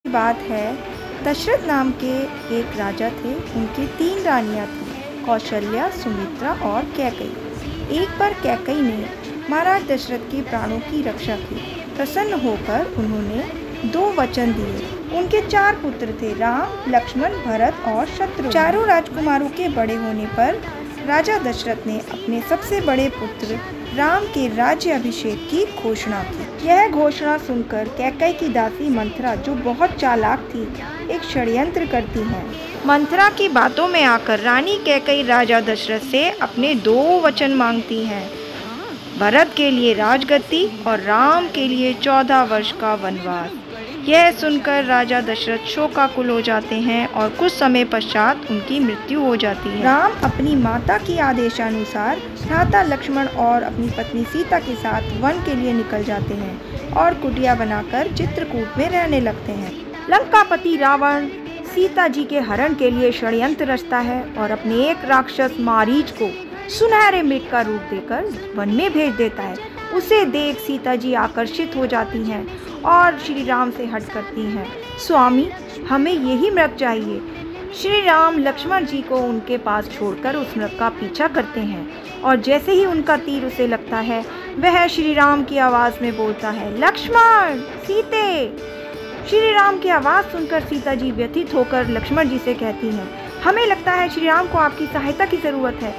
बात है, दशरथ नाम के एक राजा थे। उनकी 3 रानियां थीं, कौशल्या, सुमित्रा और कैकई। एक बार कैकई ने महाराज दशरथ के प्राणों की रक्षा की। प्रसन्न होकर उन्होंने 2 वचन दिए। उनके 4 पुत्र थे, राम, लक्ष्मण, भरत और शत्रुघ्न। चारों राजकुमारों के बड़े होने पर राजा दशरथ ने अपने सबसे बड़े पुत्र राम के राज्य अभिषेक की घोषणा की। यह घोषणा सुनकर कैकई की दासी मंथरा, जो बहुत चालाक थी, एक षड्यंत्र करती है। मंथरा की बातों में आकर रानी कैकई राजा दशरथ से अपने 2 वचन मांगती हैं, भरत के लिए राजगद्दी और राम के लिए 14 वर्ष का वनवास। यह सुनकर राजा दशरथ शोकाकुल हो जाते हैं और कुछ समय पश्चात उनकी मृत्यु हो जाती है। राम अपनी माता की आदेशानुसार भ्राता लक्ष्मण और अपनी पत्नी सीता के साथ वन के लिए निकल जाते हैं और कुटिया बनाकर चित्रकूट में रहने लगते हैं। लंकापति रावण सीता जी के हरण के लिए षड्यंत्र रचता है और अपने एक राक्षस मारीच को सुनहरे मृग का रूप देकर वन में भेज देता है। उसे देख सीता जी आकर्षित हो जाती हैं और श्री राम से हट करती हैं। स्वामी, हमें यही मृग चाहिए। श्री राम लक्ष्मण जी को उनके पास छोड़कर उस मृग का पीछा करते हैं और जैसे ही उनका तीर उसे लगता है, वह श्री राम की आवाज़ में बोलता है, लक्ष्मण, सीते। श्री राम की आवाज़ सुनकर सीता जी व्यथित होकर लक्ष्मण जी से कहती हैं, हमें लगता है श्री राम को आपकी सहायता की ज़रूरत है।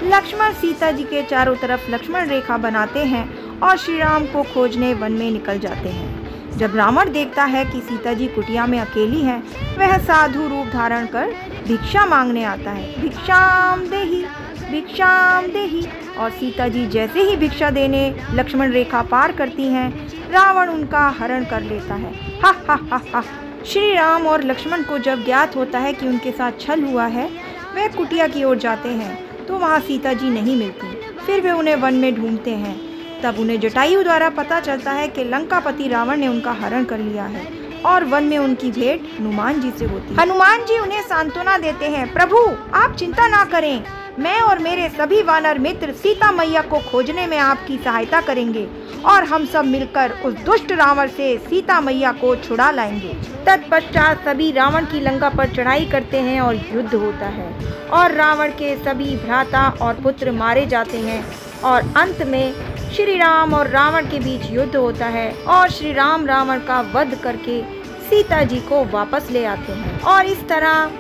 लक्ष्मण सीता जी के चारों तरफ लक्ष्मण रेखा बनाते हैं और श्री राम को खोजने वन में निकल जाते हैं। जब रावण देखता है कि सीता जी कुटिया में अकेली हैं, वह साधु रूप धारण कर भिक्षा मांगने आता है। भिक्षाम देहि, भिक्षाम देहि। और सीता जी जैसे ही भिक्षा देने लक्ष्मण रेखा पार करती हैं, रावण उनका हरण कर लेता है। हा हा हा हा। श्री राम और लक्ष्मण को जब ज्ञात होता है कि उनके साथ छल हुआ है, वे कुटिया की ओर जाते हैं तो वहाँ सीता जी नहीं मिलती। फिर वे उन्हें वन में ढूंढते हैं। तब उन्हें जटायु द्वारा पता चलता है कि लंकापति रावण ने उनका हरण कर लिया है और वन में उनकी भेंट हनुमान जी से होती है। हनुमान जी उन्हें सांत्वना देते हैं, प्रभु आप चिंता ना करें, मैं और मेरे सभी वानर मित्र सीता मैया को खोजने में आपकी सहायता करेंगे और हम सब मिलकर उस दुष्ट रावण से सीता मैया को छुड़ा लाएंगे। तत्पश्चात सभी रावण की लंका पर चढ़ाई करते हैं और युद्ध होता है और रावण के सभी भ्राता और पुत्र मारे जाते हैं और अंत में श्री राम और रावण के बीच युद्ध होता है और श्री राम रावण का वध करके सीता जी को वापस ले आते हैं। और इस तरह